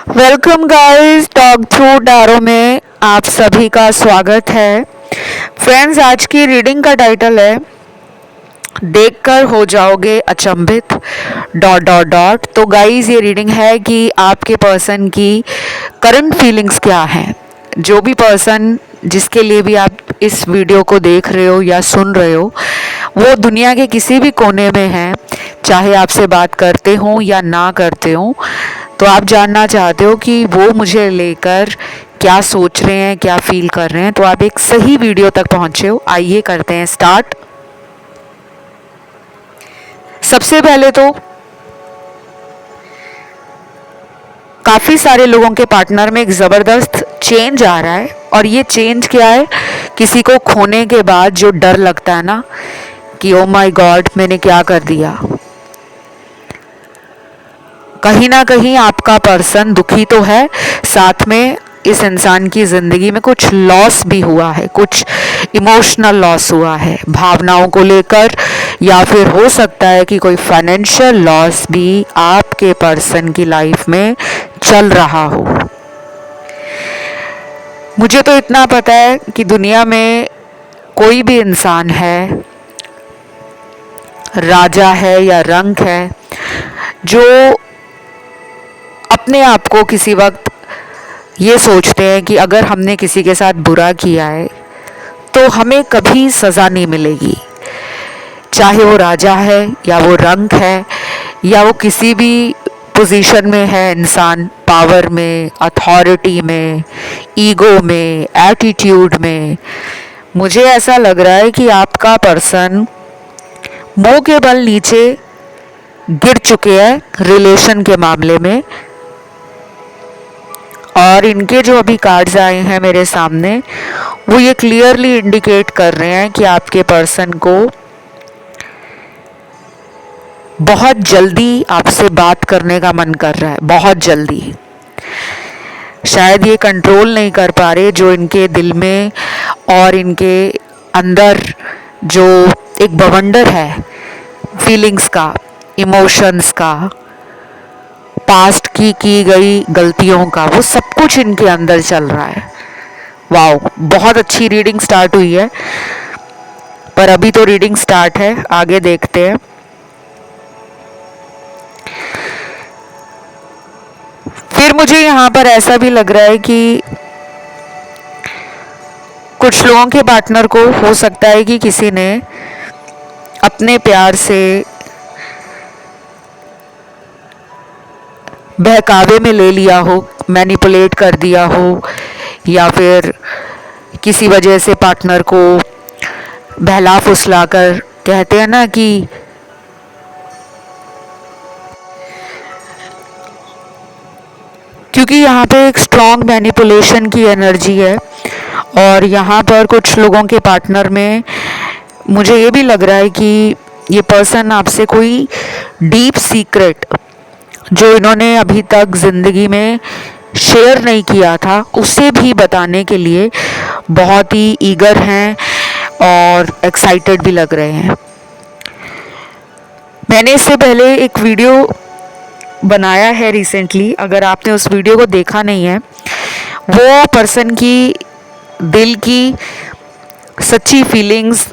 Welcome guys, talk through tarot में आप सभी का स्वागत है। फ्रेंड्स, आज की रीडिंग का टाइटल है देखकर हो जाओगे अचंभित डॉट डॉट डॉट। तो गाइस, ये रीडिंग है कि आपके पर्सन की करंट फीलिंग्स क्या हैं। जो भी पर्सन जिसके लिए भी आप इस वीडियो को देख रहे हो या सुन रहे हो, वो दुनिया के किसी भी कोने में हैं, चाहे आपसे बात करते हो या ना करते हो, तो आप जानना चाहते हो कि वो मुझे लेकर क्या सोच रहे हैं, क्या फील कर रहे हैं। तो आप एक सही वीडियो तक पहुंचे हो। आइए करते हैं स्टार्ट। सबसे पहले तो काफ़ी सारे लोगों के पार्टनर में एक ज़बरदस्त चेंज आ रहा है। और ये चेंज क्या है? किसी को खोने के बाद जो डर लगता है ना कि ओ माय गॉड, मैंने क्या कर दिया। कहीं ना कहीं आपका पर्सन दुखी तो है, साथ में इस इंसान की ज़िंदगी में कुछ लॉस भी हुआ है, कुछ इमोशनल लॉस हुआ है भावनाओं को लेकर, या फिर हो सकता है कि कोई फाइनेंशियल लॉस भी आपके पर्सन की लाइफ में चल रहा हो। मुझे तो इतना पता है कि दुनिया में कोई भी इंसान है, राजा है या रंक है, जो अपने आप को किसी वक्त ये सोचते हैं कि अगर हमने किसी के साथ बुरा किया है तो हमें कभी सज़ा नहीं मिलेगी। चाहे वो राजा है या वो रंक है या वो किसी भी पोजीशन में है इंसान, पावर में, अथॉरिटी में, ईगो में, एटीट्यूड में। मुझे ऐसा लग रहा है कि आपका पर्सन मुंह के बल नीचे गिर चुके हैं रिलेशन के मामले में। और इनके जो अभी कार्ड्स आए हैं मेरे सामने, वो ये क्लियरली इंडिकेट कर रहे हैं कि आपके पर्सन को बहुत जल्दी आपसे बात करने का मन कर रहा है, बहुत जल्दी। शायद ये कंट्रोल नहीं कर पा रहे जो इनके दिल में और इनके अंदर जो एक बवंडर है फीलिंग्स का, इमोशंस का, पास्ट की गई गलतियों का, वो सब कुछ इनके अंदर चल रहा है। वाओ, बहुत अच्छी रीडिंग स्टार्ट हुई है, पर अभी तो रीडिंग स्टार्ट है, आगे देखते हैं। फिर मुझे यहाँ पर ऐसा भी लग रहा है कि कुछ लोगों के पार्टनर को हो सकता है कि किसी ने अपने प्यार से बहकावे में ले लिया हो, मैनिपुलेट कर दिया हो, या फिर किसी वजह से पार्टनर को बहला फुसला कर, कहते हैं ना कि क्योंकि यहाँ पे एक स्ट्रॉन्ग मैनिपुलेशन की एनर्जी है। और यहाँ पर कुछ लोगों के पार्टनर में मुझे ये भी लग रहा है कि ये पर्सन आपसे कोई डीप सीक्रेट जो इन्होंने अभी तक ज़िंदगी में शेयर नहीं किया था, उसे भी बताने के लिए बहुत ही ईगर हैं और एक्साइटेड भी लग रहे हैं। मैंने इससे पहले एक वीडियो बनाया है रिसेंटली, अगर आपने उस वीडियो को देखा नहीं है, वो पर्सन की दिल की सच्ची फीलिंग्स,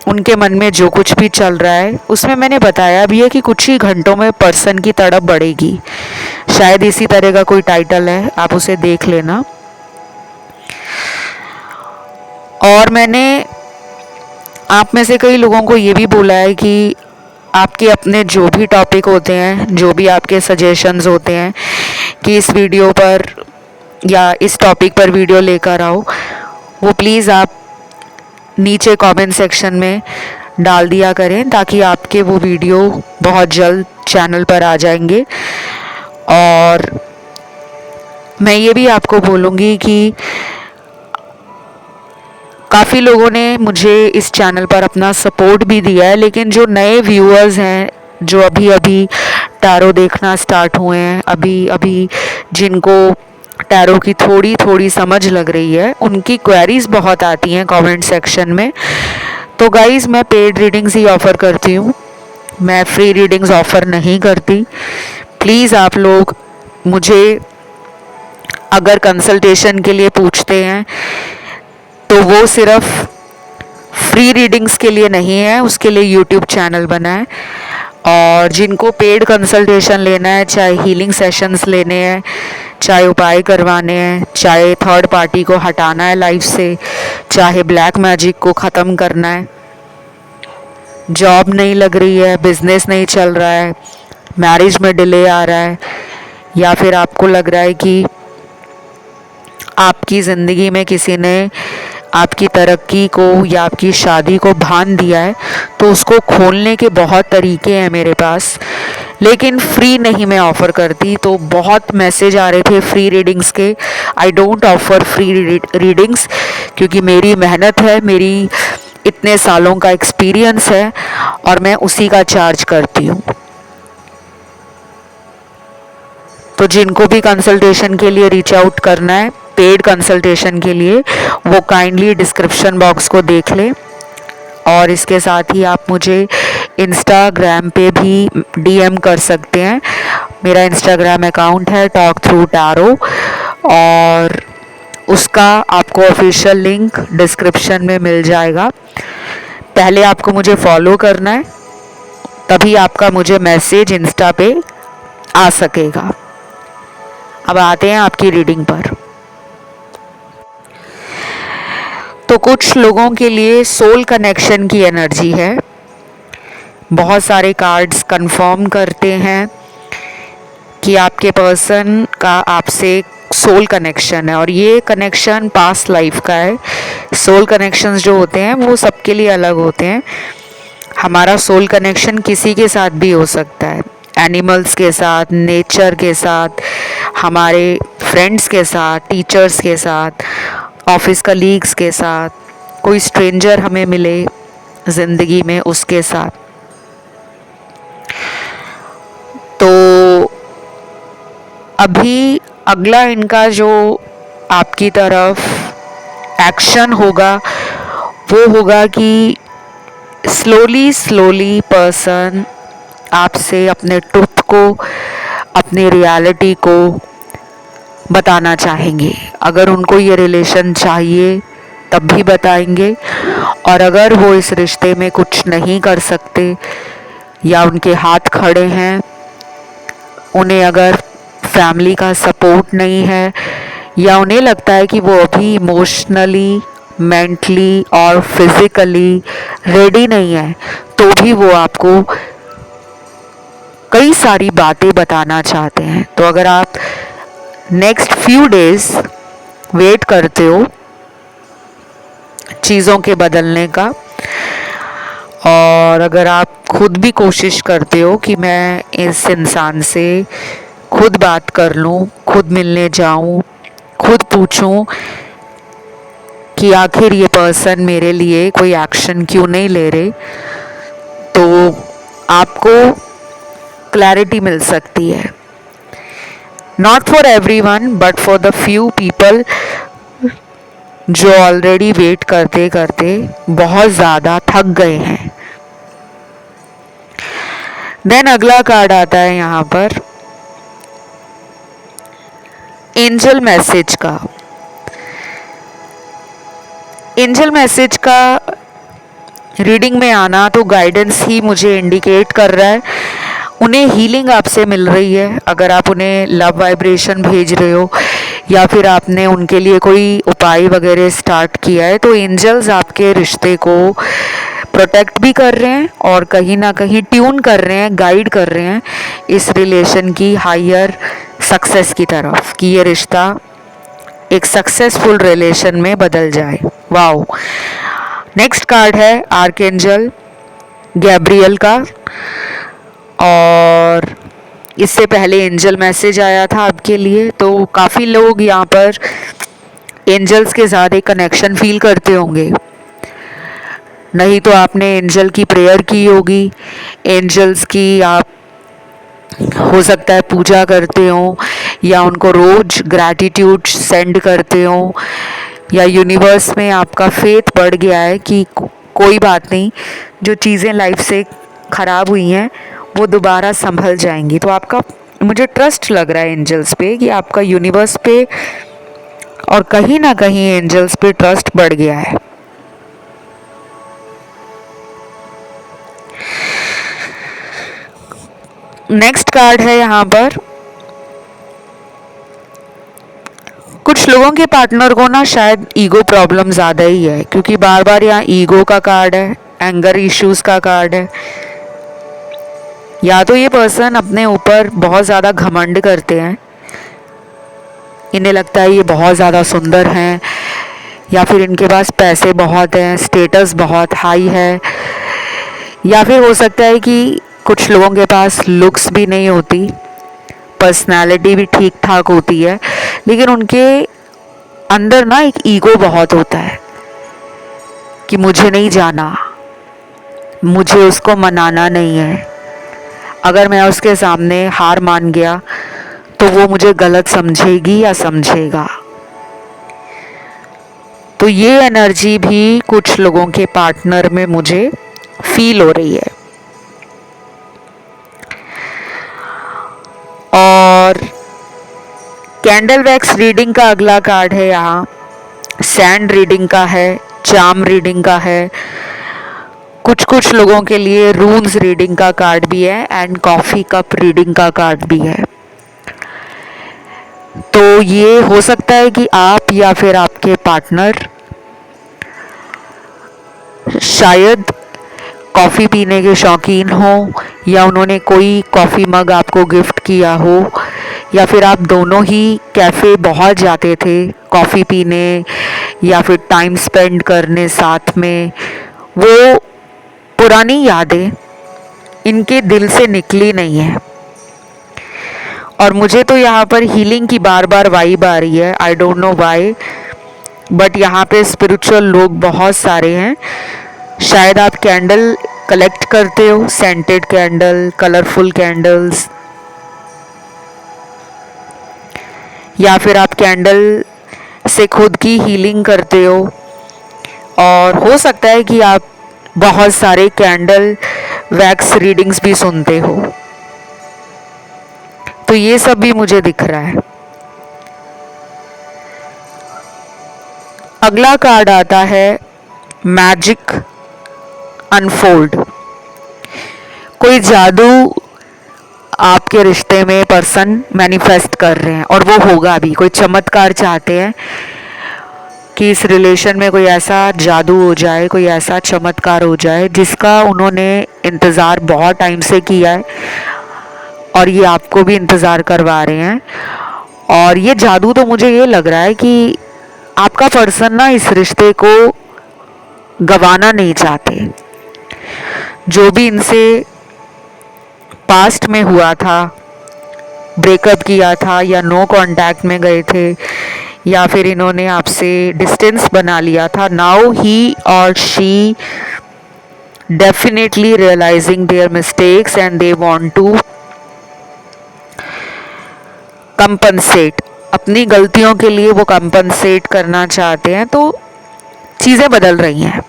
उनके मन में जो कुछ भी चल रहा है, उसमें मैंने बताया भी है कि कुछ ही घंटों में पर्सन की तड़प बढ़ेगी। शायद इसी तरह का कोई टाइटल है, आप उसे देख लेना। और मैंने आप में से कई लोगों को ये भी बोला है कि आपके अपने जो भी टॉपिक होते हैं, जो भी आपके सजेशंस होते हैं कि इस वीडियो पर या इस टॉपिक पर वीडियो लेकर आओ, वो प्लीज़ आप नीचे कमेंट सेक्शन में डाल दिया करें, ताकि आपके वो वीडियो बहुत जल्द चैनल पर आ जाएंगे। और मैं ये भी आपको बोलूँगी कि काफ़ी लोगों ने मुझे इस चैनल पर अपना सपोर्ट भी दिया है, लेकिन जो नए व्यूअर्स हैं, जो अभी अभी टैरो देखना स्टार्ट हुए हैं, अभी अभी जिनको टैरो की थोड़ी थोड़ी समझ लग रही है, उनकी क्वेरीज बहुत आती हैं कमेंट सेक्शन में। तो गाइज़, मैं पेड रीडिंग्स ही ऑफ़र करती हूँ, मैं फ्री रीडिंग्स ऑफ़र नहीं करती। प्लीज़ आप लोग मुझे अगर कंसल्टेशन के लिए पूछते हैं तो वो सिर्फ फ्री रीडिंग्स के लिए नहीं है, उसके लिए यूट्यूब चैनल बना है। और जिनको पेड कंसल्टेशन लेना है, चाहे हीलिंग सेशंस लेने हैं, चाहे उपाय करवाने हैं, चाहे थर्ड पार्टी को हटाना है लाइफ से, चाहे ब्लैक मैजिक को ख़त्म करना है, जॉब नहीं लग रही है, बिजनेस नहीं चल रहा है, मैरिज में डिले आ रहा है, या फिर आपको लग रहा है कि आपकी ज़िंदगी में किसी ने आपकी तरक्की को या आपकी शादी को भान दिया है, तो उसको खोलने के बहुत तरीके हैं मेरे पास, लेकिन फ्री नहीं मैं ऑफ़र करती। तो बहुत मैसेज आ रहे थे फ्री रीडिंग्स के। I don't offer free readings, क्योंकि मेरी मेहनत है, मेरी इतने सालों का एक्सपीरियंस है, और मैं उसी का चार्ज करती हूँ। तो जिनको भी कंसल्टेशन के लिए रीच आउट करना है, पेड कंसल्टेशन के लिए, वो काइंडली डिस्क्रिप्शन बॉक्स को देख ले। और इसके साथ ही आप मुझे इंस्टाग्राम पे भी डीएम कर सकते हैं। मेरा इंस्टाग्राम अकाउंट है टॉक थ्रू टैरो, और उसका आपको ऑफिशियल लिंक डिस्क्रिप्शन में मिल जाएगा। पहले आपको मुझे फॉलो करना है, तभी आपका मुझे मैसेज इंस्टा पे आ सकेगा। अब आते हैं आपकी रीडिंग पर। तो कुछ लोगों के लिए सोल कनेक्शन की एनर्जी है। बहुत सारे कार्ड्स कंफर्म करते हैं कि आपके पर्सन का आपसे सोल कनेक्शन है, और ये कनेक्शन पास्ट लाइफ का है। सोल कनेक्शंस जो होते हैं वो सबके लिए अलग होते हैं। हमारा सोल कनेक्शन किसी के साथ भी हो सकता है, एनिमल्स के साथ, नेचर के साथ, हमारे फ्रेंड्स के साथ, टीचर्स के साथ, ऑफिस कलीग्स के साथ, कोई स्ट्रेंजर हमें मिले ज़िंदगी में उसके साथ। तो अभी अगला इनका जो आपकी तरफ एक्शन होगा वो होगा कि स्लोली पर्सन आपसे अपने ट्रुथ को, अपनी रियलिटी को बताना चाहेंगे। अगर उनको ये रिलेशन चाहिए तब भी बताएंगे, और अगर वो इस रिश्ते में कुछ नहीं कर सकते या उनके हाथ खड़े हैं, उन्हें अगर फैमिली का सपोर्ट नहीं है, या उन्हें लगता है कि वो अभी इमोशनली, मेंटली और फिज़िकली रेडी नहीं है, तो भी वो आपको कई सारी बातें बताना चाहते हैं। तो अगर आप नेक्स्ट फ्यू डेज वेट करते हो चीज़ों के बदलने का, और अगर आप खुद भी कोशिश करते हो कि मैं इस इंसान से खुद बात कर लूँ, खुद मिलने जाऊँ, खुद पूछूँ कि आखिर ये पर्सन मेरे लिए कोई एक्शन क्यों नहीं ले रहे, तो आपको क्लैरिटी मिल सकती है। Not for everyone but for the few people जो ऑलरेडी वेट करते करते बहुत ज़्यादा थक गए हैं। देन अगला कार्ड आता है यहाँ पर एंजल मैसेज का। एंजल मैसेज का रीडिंग में आना तो गाइडेंस ही मुझे इंडिकेट कर रहा है। उन्हें हीलिंग आपसे मिल रही है। अगर आप उन्हें लव वाइब्रेशन भेज रहे हो या फिर आपने उनके लिए कोई उपाय वगैरह स्टार्ट किया है, तो एंजल्स आपके रिश्ते को प्रोटेक्ट भी कर रहे हैं और कहीं ना कहीं ट्यून कर रहे हैं, गाइड कर रहे हैं इस रिलेशन की हायर सक्सेस की तरफ, कि ये रिश्ता एक सक्सेसफुल रिलेशन में बदल जाए। वाओ। नेक्स्ट कार्ड है आर्कएंजल गैब्रियल का, और इससे पहले एंजल मैसेज आया था आपके लिए। तो काफ़ी लोग यहाँ पर एंजल्स के साथ एक कनेक्शन फील करते होंगे, नहीं तो आपने एंजल की प्रेयर की होगी। एंजल्स की आप हो सकता है पूजा करते हो, या उनको रोज ग्रैटिट्यूड सेंड करते हो, या यूनिवर्स में आपका फेथ बढ़ गया है कि कोई बात नहीं, जो चीज़ें लाइफ से ख़राब हुई हैं वो दोबारा संभल जाएंगी। तो आपका मुझे ट्रस्ट लग रहा है एंजल्स पे कि आपका यूनिवर्स पे और कहीं ना कहीं एंजल्स पे ट्रस्ट बढ़ गया है। नेक्स्ट कार्ड है यहाँ पर, कुछ लोगों के पार्टनर को ना शायद ईगो प्रॉब्लम ज़्यादा ही है, क्योंकि बार बार यहाँ ईगो का कार्ड है, एंगर इश्यूज का कार्ड है। या तो ये पर्सन अपने ऊपर बहुत ज़्यादा घमंड करते हैं, इन्हें लगता है ये बहुत ज़्यादा सुंदर हैं, या फिर इनके पास पैसे बहुत हैं, स्टेटस बहुत हाई है, या फिर हो सकता है कि कुछ लोगों के पास लुक्स भी नहीं होती, पर्सनालिटी भी ठीक ठाक होती है, लेकिन उनके अंदर ना एक ईगो बहुत होता है कि मुझे नहीं जाना, मुझे उसको मनाना नहीं है, अगर मैं उसके सामने हार मान गया तो वो मुझे गलत समझेगी या समझेगा। तो ये एनर्जी भी कुछ लोगों के पार्टनर में मुझे फील हो रही है। और कैंडल वैक्स रीडिंग का अगला कार्ड है यहाँ, सैंड रीडिंग का है, चार्म रीडिंग का है, कुछ लोगों के लिए रून्स रीडिंग का कार्ड भी है, एंड कॉफी कप रीडिंग का कार्ड भी है। तो ये हो सकता है कि आप या फिर आपके पार्टनर शायद कॉफ़ी पीने के शौकीन हो, या उन्होंने कोई कॉफ़ी मग आपको गिफ्ट किया हो, या फिर आप दोनों ही कैफ़े बहुत जाते थे कॉफ़ी पीने या फिर टाइम स्पेंड करने साथ में। वो पुरानी यादें इनके दिल से निकली नहीं है, और मुझे तो यहाँ पर हीलिंग की बार बार वाइब आ रही है। I don't know why, but यहाँ पे स्पिरिचुअल लोग बहुत सारे हैं। शायद आप कैंडल कलेक्ट करते हो, सेंटेड कैंडल, कलरफुल कैंडल्स, या फिर आप कैंडल से खुद की हीलिंग करते हो, और हो सकता है कि आप बहुत सारे कैंडल वैक्स रीडिंग्स भी सुनते हो। तो ये सब भी मुझे दिख रहा है। अगला कार्ड आता है मैजिक अनफोल्ड। कोई जादू आपके रिश्ते में पर्सन मैनिफेस्ट कर रहे हैं, और वो होगा भी। कोई चमत्कार चाहते हैं कि इस रिलेशन में कोई ऐसा जादू हो जाए, कोई ऐसा चमत्कार हो जाए जिसका उन्होंने इंतज़ार बहुत टाइम से किया है, और ये आपको भी इंतज़ार करवा रहे हैं। और ये जादू तो मुझे ये लग रहा है कि आपका पर्सन ना इस रिश्ते को गंवाना नहीं चाहते। जो भी इनसे पास्ट में हुआ था, ब्रेकअप किया था, या नो कांटेक्ट में गए थे, या फिर इन्होंने आपसे डिस्टेंस बना लिया था, नाउ ही और she definitely realising their mistakes and they want to compensate. अपनी गलतियों के लिए वो कंपनसेट करना चाहते हैं, तो चीज़ें बदल रही हैं।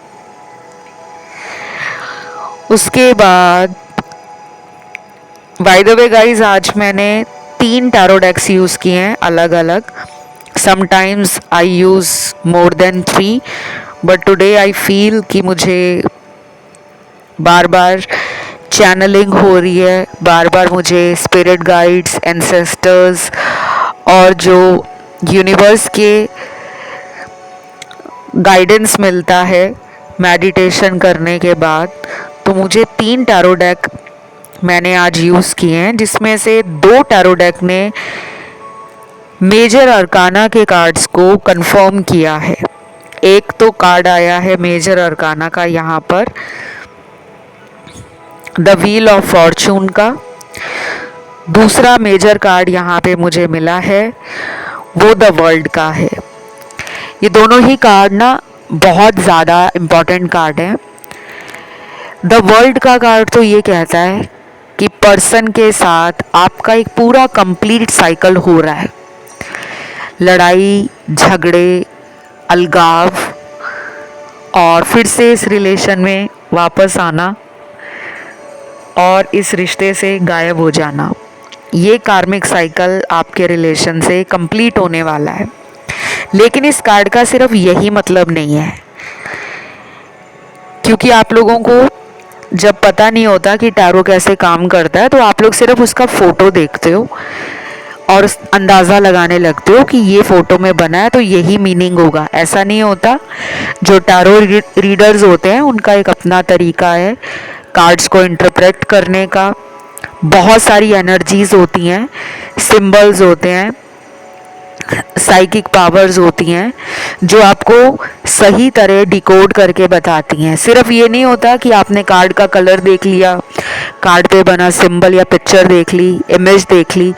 उसके बाद बाय द वे गाइज, आज मैंने 3 टैरो डेक्स यूज़ किए हैं अलग अलग। Sometimes I use more than 3, but today I feel कि मुझे बार बार चैनलिंग हो रही है, बार बार मुझे स्पिरिट गाइड्स, एंसेस्टर्स और जो यूनिवर्स के गाइडेंस मिलता है मेडिटेशन करने के बाद। तो मुझे 3 टैरो डेक मैंने आज यूज़ किए हैं, जिसमें से 2 टैरो डेक ने मेजर अरकाना के कार्ड्स को कंफर्म किया है। एक तो कार्ड आया है मेजर अरकाना का यहाँ पर, द व्हील ऑफ फॉर्चून का। दूसरा मेजर कार्ड यहाँ पे मुझे मिला है, वो द वर्ल्ड का है। ये दोनों ही कार्ड ना बहुत ज़्यादा इम्पॉर्टेंट कार्ड हैं। द वर्ल्ड का कार्ड तो ये कहता है कि पर्सन के साथ आपका एक पूरा कंप्लीट साइकिल हो रहा है। लड़ाई, झगड़े, अलगाव, और फिर से इस रिलेशन में वापस आना और इस रिश्ते से गायब हो जाना, ये कार्मिक साइकिल आपके रिलेशन से कंप्लीट होने वाला है। लेकिन इस कार्ड का सिर्फ यही मतलब नहीं है, क्योंकि आप लोगों को जब पता नहीं होता कि टैरो कैसे काम करता है तो आप लोग सिर्फ उसका फोटो देखते हो और अंदाज़ा लगाने लगते हो कि ये फोटो में बना है तो यही मीनिंग होगा। ऐसा नहीं होता। जो टैरो रीडर्स होते हैं उनका एक अपना तरीका है कार्ड्स को इंटरप्रेट करने का। बहुत सारी एनर्जीज होती हैं, सिंबल्स होते हैं, साइकिक पावर्स होती हैं जो आपको सही तरह डिकोड करके बताती हैं। सिर्फ ये नहीं होता कि आपने कार्ड का कलर देख लिया, कार्ड पे बना सिंबल या पिक्चर देख ली, इमेज देख ली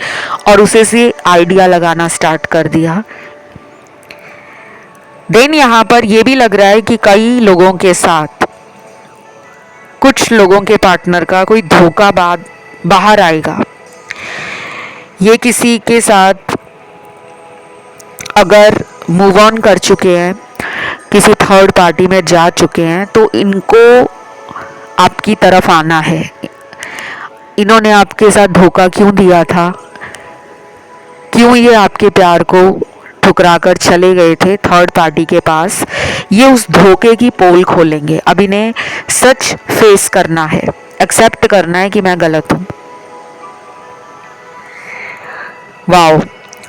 और उसे से आइडिया लगाना स्टार्ट कर दिया। देन यहाँ पर यह भी लग रहा है कि कई लोगों के साथ, कुछ लोगों के पार्टनर का कोई धोखा बाहर आएगा। ये किसी के साथ अगर मूव ऑन कर चुके हैं, किसी थर्ड पार्टी में जा चुके हैं, तो इनको आपकी तरफ आना है। इन्होंने आपके साथ धोखा क्यों दिया था, क्यों ये आपके प्यार को ठुकरा कर चले गए थे थर्ड पार्टी के पास, ये उस धोखे की पोल खोलेंगे। अब इन्हें सच फेस करना है, एक्सेप्ट करना है कि मैं गलत हूं। वाओ,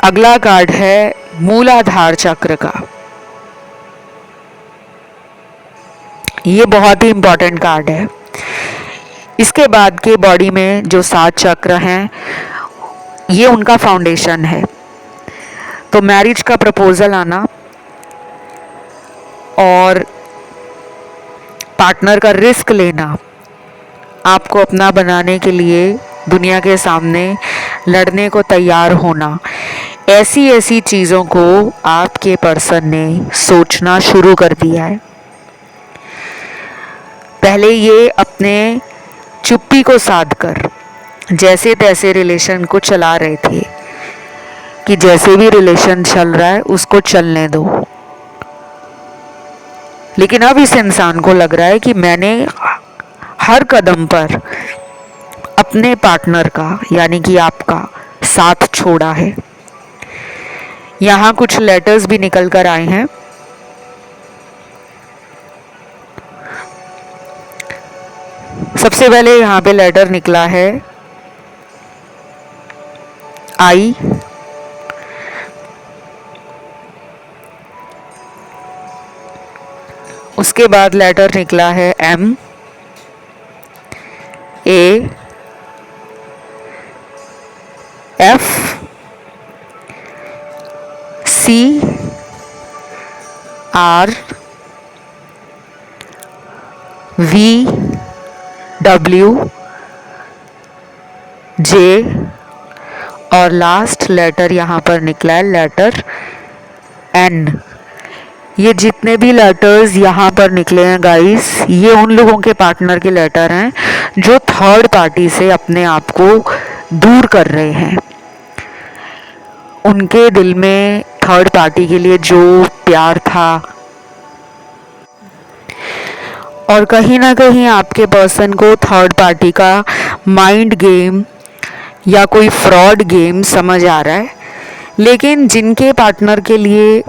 अगला कार्ड है मूलाधार चक्र का। ये बहुत ही इंपॉर्टेंट कार्ड है। इसके बाद के बॉडी में जो 7 चक्र हैं, ये उनका फाउंडेशन है। तो मैरिज का प्रपोजल आना और पार्टनर का रिस्क लेना, आपको अपना बनाने के लिए दुनिया के सामने लड़ने को तैयार होना, ऐसी ऐसी चीज़ों को आपके पर्सन ने सोचना शुरू कर दिया है। पहले ये अपने चुप्पी को साध कर जैसे तैसे रिलेशन को चला रहे थे कि जैसे भी रिलेशन चल रहा है उसको चलने दो। लेकिन अब इस इंसान को लग रहा है कि मैंने हर कदम पर अपने पार्टनर का यानी कि आपका साथ छोड़ा है। यहाँ कुछ लेटर्स भी निकल कर आए हैं। सबसे पहले यहाँ पे लेटर निकला है आई, उसके बाद लेटर निकला है M, A, F, C, R, V, W, J और लास्ट लेटर यहाँ पर निकला है लेटर एन। ये जितने भी लेटर्स यहाँ पर निकले हैं गाइस, ये उन लोगों के पार्टनर के लेटर हैं जो थर्ड पार्टी से अपने आप को दूर कर रहे हैं। उनके दिल में थर्ड पार्टी के लिए जो प्यार था, और कहीं ना कहीं आपके पर्सन को थर्ड पार्टी का माइंड गेम या कोई फ्रॉड गेम समझ आ रहा है। लेकिन जिनके पार्टनर के लिए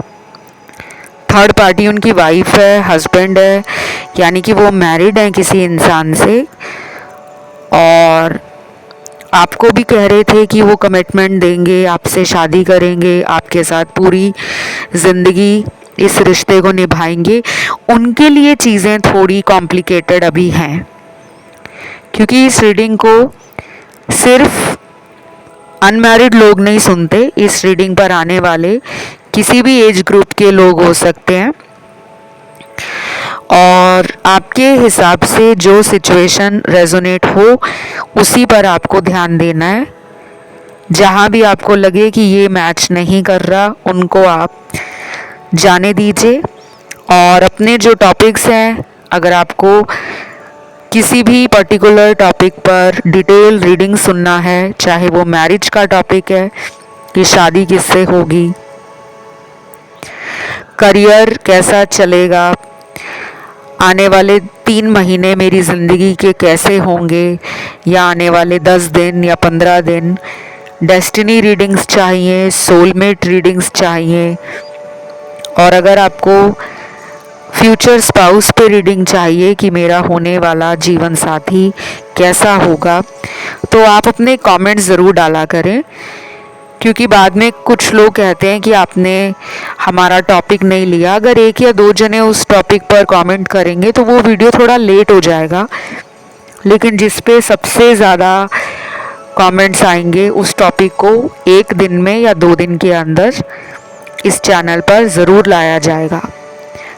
थर्ड पार्टी उनकी वाइफ है, हस्बैंड है, यानी कि वो मैरिड हैं किसी इंसान से, और आपको भी कह रहे थे कि वो कमिटमेंट देंगे, आपसे शादी करेंगे, आपके साथ पूरी ज़िंदगी इस रिश्ते को निभाएंगे, उनके लिए चीज़ें थोड़ी कॉम्प्लिकेटेड अभी हैं। क्योंकि इस रीडिंग को सिर्फ अनमैरिड लोग नहीं सुनते, इस रीडिंग पर आने वाले किसी भी एज ग्रुप के लोग हो सकते हैं। और आपके हिसाब से जो सिचुएशन रेजोनेट हो उसी पर आपको ध्यान देना है। जहाँ भी आपको लगे कि ये मैच नहीं कर रहा, उनको आप जाने दीजिए। और अपने जो टॉपिक्स हैं, अगर आपको किसी भी पर्टिकुलर टॉपिक पर डिटेल रीडिंग सुनना है, चाहे वो मैरिज का टॉपिक है कि शादी किससे होगी, करियर कैसा चलेगा, आने वाले 3 महीने मेरी ज़िंदगी के कैसे होंगे, या आने वाले 10 दिन या 15 दिन डेस्टिनी रीडिंग्स चाहिए, सोलमेट रीडिंग्स चाहिए, और अगर आपको फ्यूचर स्पाउस पे रीडिंग चाहिए कि मेरा होने वाला जीवन साथी कैसा होगा, तो आप अपने कमेंट्स ज़रूर डाला करें, क्योंकि बाद में कुछ लोग कहते हैं कि आपने हमारा टॉपिक नहीं लिया। अगर एक या दो जने उस टॉपिक पर कमेंट करेंगे तो वो वीडियो थोड़ा लेट हो जाएगा, लेकिन जिस पे सबसे ज़्यादा कमेंट्स आएंगे उस टॉपिक को एक दिन में या 2 दिन के अंदर इस चैनल पर ज़रूर लाया जाएगा,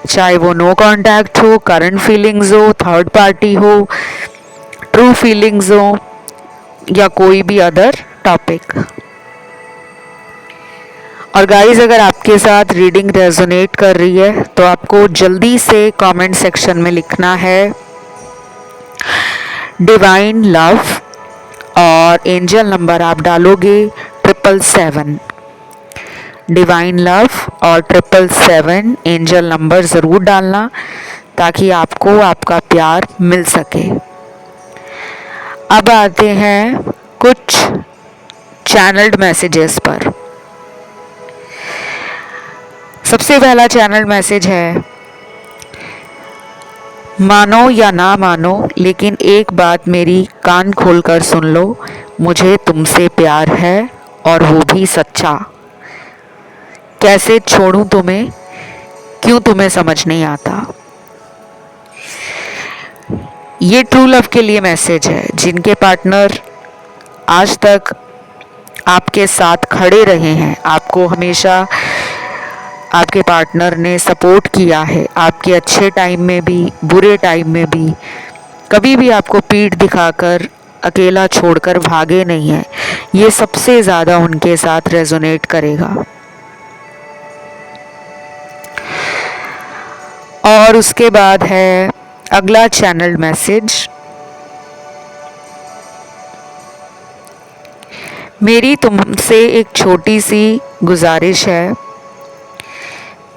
चाहे वो नो कांटेक्ट हो, करंट फीलिंग्स हो, थर्ड पार्टी हो, ट्रू फीलिंग्स हो, या कोई भी अदर टॉपिक। और गाइस, अगर आपके साथ रीडिंग रेजोनेट कर रही है तो आपको जल्दी से कमेंट सेक्शन में लिखना है डिवाइन लव, और एंजल नंबर आप डालोगे 777। डिवाइन लव और 777 एंजल नंबर ज़रूर डालना, ताकि आपको आपका प्यार मिल सके। अब आते हैं कुछ चैनल्ड मैसेजेस पर। सबसे पहला चैनल मैसेज है, मानो या ना मानो, लेकिन एक बात मेरी कान खोलकर सुन लो, मुझे तुमसे प्यार है और वो भी सच्चा। कैसे छोड़ूं तुम्हें, क्यों तुम्हें समझ नहीं आता। ये ट्रू लव के लिए मैसेज है, जिनके पार्टनर आज तक आपके साथ खड़े रहे हैं, आपको हमेशा आपके पार्टनर ने सपोर्ट किया है, आपके अच्छे टाइम में भी, बुरे टाइम में भी, कभी भी आपको पीठ दिखाकर अकेला छोड़कर भागे नहीं है। ये सबसे ज़्यादा उनके साथ रेजोनेट करेगा। और उसके बाद है अगला चैनल मैसेज, मेरी तुमसे एक छोटी सी गुजारिश है,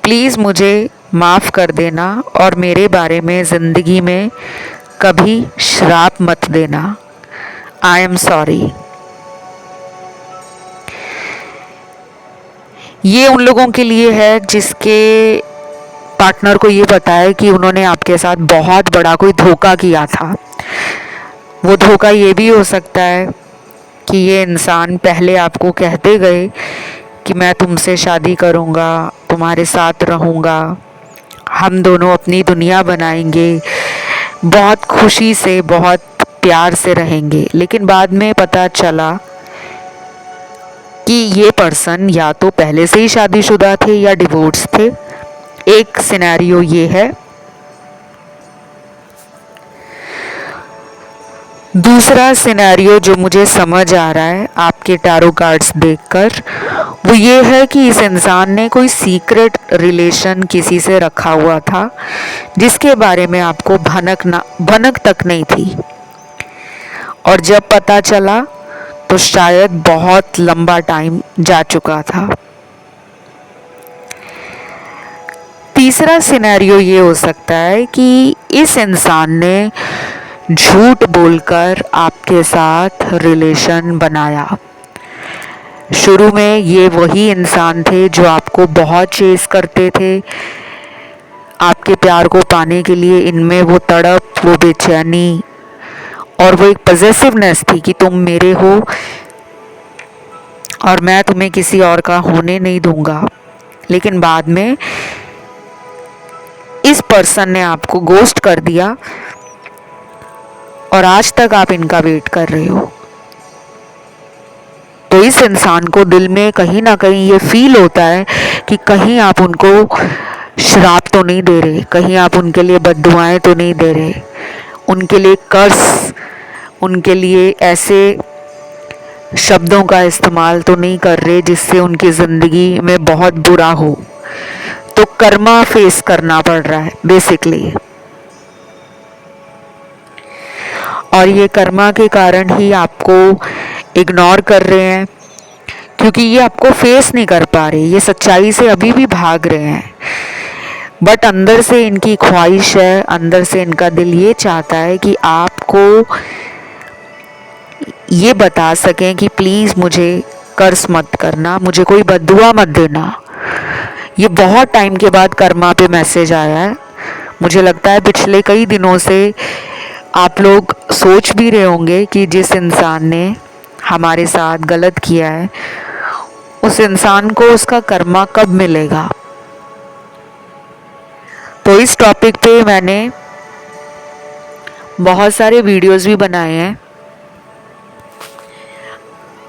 प्लीज़ मुझे माफ़ कर देना और मेरे बारे में ज़िंदगी में कभी श्राप मत देना। I am sorry. ये उन लोगों के लिए है जिसके पार्टनर को ये पता है कि उन्होंने आपके साथ बहुत बड़ा कोई धोखा किया था। वो धोखा ये भी हो सकता है कि ये इंसान पहले आपको कहते गए कि मैं तुमसे शादी करूँगा, तुम्हारे साथ रहूँगा, हम दोनों अपनी दुनिया बनाएंगे, बहुत खुशी से, बहुत प्यार से रहेंगे, लेकिन बाद में पता चला कि ये पर्सन या तो पहले से ही शादीशुदा थे या डिवोर्स थे। एक सिनेरियो ये है। दूसरा सिनेरियो जो मुझे समझ आ रहा है आपके टैरो कार्ड्स देखकर, वो ये है कि इस इंसान ने कोई सीक्रेट रिलेशन किसी से रखा हुआ था, जिसके बारे में आपको भनक तक नहीं थी, और जब पता चला तो शायद बहुत लंबा टाइम जा चुका था। तीसरा सिनेरियो ये हो सकता है कि इस इंसान ने झूठ बोलकर आपके साथ रिलेशन बनाया। शुरू में ये वही इंसान थे जो आपको बहुत चेस करते थे, आपके प्यार को पाने के लिए इनमें वो तड़प, वो बेचैनी और वो एक पॉजेसिवनेस थी कि तुम मेरे हो और मैं तुम्हें किसी और का होने नहीं दूंगा। लेकिन बाद में इस पर्सन ने आपको गोस्ट कर दिया और आज तक आप इनका वेट कर रहे हो। तो इस इंसान को दिल में कहीं ना कहीं ये फील होता है कि कहीं आप उनको श्राप तो नहीं दे रहे, कहीं आप उनके लिए बद्दुआएं तो नहीं दे रहे, उनके लिए कर्स, उनके लिए ऐसे शब्दों का इस्तेमाल तो नहीं कर रहे जिससे उनकी ज़िंदगी में बहुत बुरा हो। तो कर्मा फेस करना पड़ रहा है बेसिकली, और ये कर्मा के कारण ही आपको इग्नोर कर रहे हैं, क्योंकि ये आपको फेस नहीं कर पा रहे, ये सच्चाई से अभी भी भाग रहे हैं। बट अंदर से इनकी ख्वाहिश है, अंदर से इनका दिल ये चाहता है कि आपको ये बता सकें कि प्लीज़ मुझे कर्ज मत करना, मुझे कोई बद्दुआ मत देना। ये बहुत टाइम के बाद कर्मा पे मैसेज आया है। मुझे लगता है पिछले कई दिनों से आप लोग सोच भी रहे होंगे कि जिस इंसान ने हमारे साथ गलत किया है उस इंसान को उसका कर्मा कब मिलेगा। तो इस टॉपिक पे मैंने बहुत सारे वीडियोस भी बनाए हैं।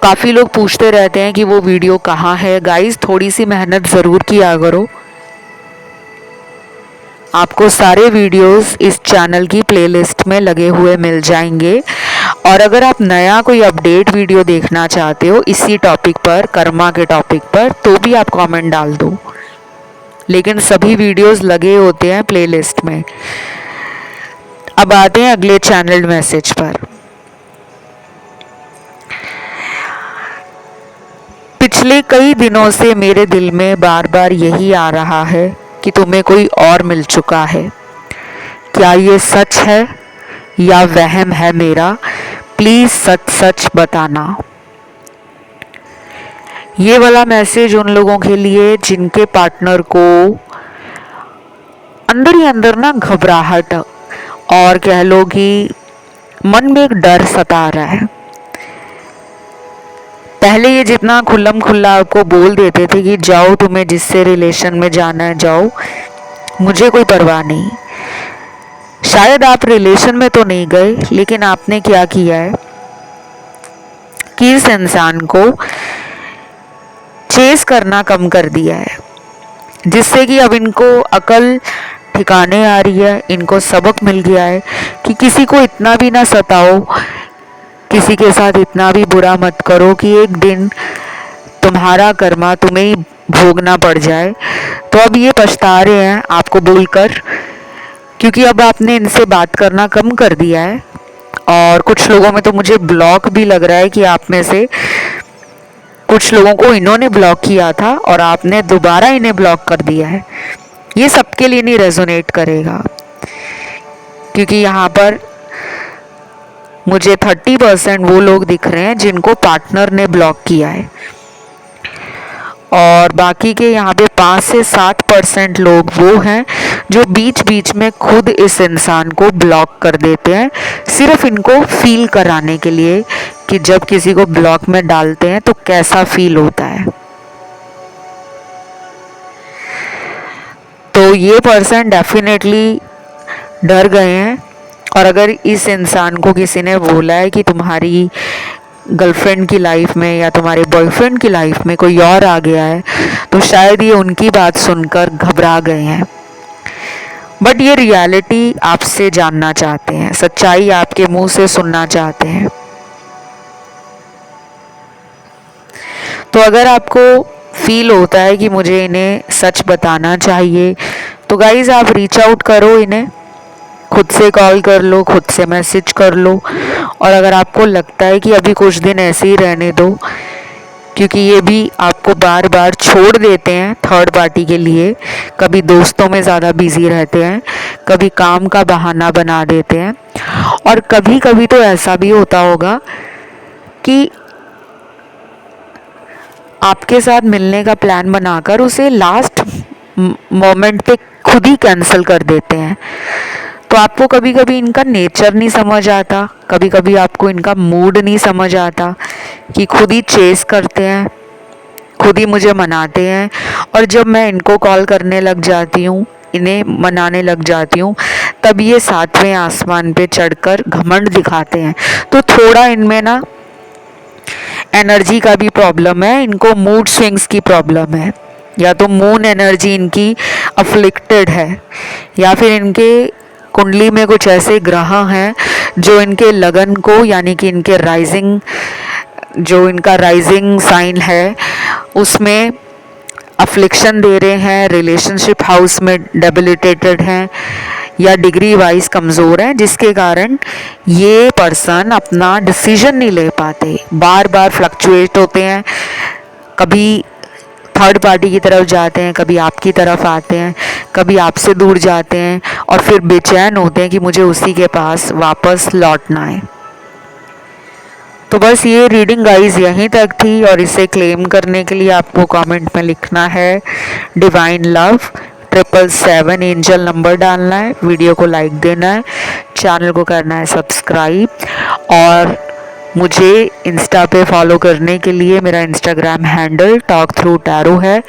काफ़ी लोग पूछते रहते हैं कि वो वीडियो कहाँ है। गाइस, थोड़ी सी मेहनत ज़रूर किया करो। आपको सारे वीडियोस इस चैनल की प्लेलिस्ट में लगे हुए मिल जाएंगे। और अगर आप नया कोई अपडेट वीडियो देखना चाहते हो इसी टॉपिक पर, कर्मा के टॉपिक पर, तो भी आप कमेंट डाल दो। लेकिन सभी वीडियोस लगे होते हैं प्लेलिस्ट में। अब आते हैं अगले चैनल मैसेज पर। पिछले कई दिनों से मेरे दिल में बार बार यही आ रहा है कि तुम्हें कोई और मिल चुका है। क्या ये सच है या वहम है मेरा? प्लीज सच सच बताना। ये वाला मैसेज उन लोगों के लिए जिनके पार्टनर को अंदर ही अंदर ना घबराहट और कह लो कि मन में एक डर सता रहा है। पहले ये जितना खुल्लम खुल्ला आपको बोल देते थे कि जाओ, तुम्हें जिससे रिलेशन में जाना है जाओ, मुझे कोई परवाह नहीं। शायद आप रिलेशन में तो नहीं गए, लेकिन आपने क्या किया है कि इस इंसान को चेस करना कम कर दिया है, जिससे कि अब इनको अकल ठिकाने आ रही है। इनको सबक मिल गया है कि किसी को इतना भी ना सताओ, किसी के साथ इतना भी बुरा मत करो कि एक दिन तुम्हारा कर्मा तुम्हें ही भोगना पड़ जाए। तो अब ये पछता रहे हैं आपको बोलकर, क्योंकि अब आपने इनसे बात करना कम कर दिया है। और कुछ लोगों में तो मुझे ब्लॉक भी लग रहा है कि आप में से कुछ लोगों को इन्होंने ब्लॉक किया था और आपने दोबारा इन्हें ब्लॉक कर दिया है। ये सबके लिए नहीं रेजोनेट करेगा, क्योंकि यहाँ पर मुझे 30% वो लोग दिख रहे हैं जिनको पार्टनर ने ब्लॉक किया है, और बाकी के यहाँ पे 5 से 7% लोग वो हैं जो बीच बीच में खुद इस इंसान को ब्लॉक कर देते हैं, सिर्फ इनको फील कराने के लिए कि जब किसी को ब्लॉक में डालते हैं तो कैसा फील होता है। तो ये पर्सन डेफिनेटली डर गए हैं। और अगर इस इंसान को किसी ने बोला है कि तुम्हारी गर्लफ्रेंड की लाइफ में या तुम्हारे बॉयफ्रेंड की लाइफ में कोई और आ गया है, तो शायद ये उनकी बात सुनकर घबरा गए हैं। बट ये रियलिटी आपसे जानना चाहते हैं, सच्चाई आपके मुंह से सुनना चाहते हैं। तो अगर आपको फील होता है कि मुझे इन्हें सच बताना चाहिए, तो गाइज आप रीच आउट करो, इन्हें खुद से कॉल कर लो, खुद से मैसेज कर लो। और अगर आपको लगता है कि अभी कुछ दिन ऐसे ही रहने दो, क्योंकि ये भी आपको बार बार छोड़ देते हैं थर्ड पार्टी के लिए, कभी दोस्तों में ज़्यादा बिजी रहते हैं, कभी काम का बहाना बना देते हैं, और कभी कभी तो ऐसा भी होता होगा कि आपके साथ मिलने का प्लान बनाकर उसे लास्ट मोमेंट पे खुद ही कैंसिल कर देते हैं। तो आपको कभी कभी इनका नेचर नहीं समझ आता, कभी कभी आपको इनका मूड नहीं समझ आता कि खुद ही चेस करते हैं, खुद ही मुझे मनाते हैं, और जब मैं इनको कॉल करने लग जाती हूँ, इन्हें मनाने लग जाती हूँ, तब ये 7वें आसमान पे चढ़कर घमंड दिखाते हैं। तो थोड़ा इनमें ना एनर्जी का भी प्रॉब्लम है, इनको मूड स्विंग्स की प्रॉब्लम है, या तो मून एनर्जी इनकी अफ्लिक्टेड है, या फिर इनके कुंडली में कुछ ऐसे ग्रह हैं जो इनके लगन को, यानी कि इनके राइजिंग, जो इनका राइजिंग साइन है उसमें अफ्लिक्शन दे रहे हैं, रिलेशनशिप हाउस में डेबिलिटेटेड हैं, या डिग्री वाइज कमज़ोर हैं, जिसके कारण ये पर्सन अपना डिसीजन नहीं ले पाते, बार बार फ्लक्चुएट होते हैं, कभी थर्ड पार्टी की तरफ जाते हैं, कभी आपकी तरफ आते हैं, कभी आपसे दूर जाते हैं, और फिर बेचैन होते हैं कि मुझे उसी के पास वापस लौटना है। तो बस ये रीडिंग गाइस यहीं तक थी, और इसे क्लेम करने के लिए आपको कमेंट में लिखना है डिवाइन लव 777, एंजल नंबर डालना है, वीडियो को लाइक देना है, चैनल को करना है सब्सक्राइब, और मुझे इंस्टा पे फॉलो करने के लिए मेरा Instagram handle talk through tarot है,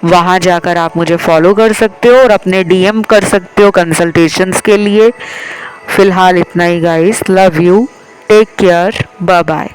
वहाँ जाकर आप मुझे फॉलो कर सकते हो और अपने डीएम कर सकते हो कंसल्टेशंस के लिए। फ़िलहाल इतना ही guys, love you, take care, bye bye.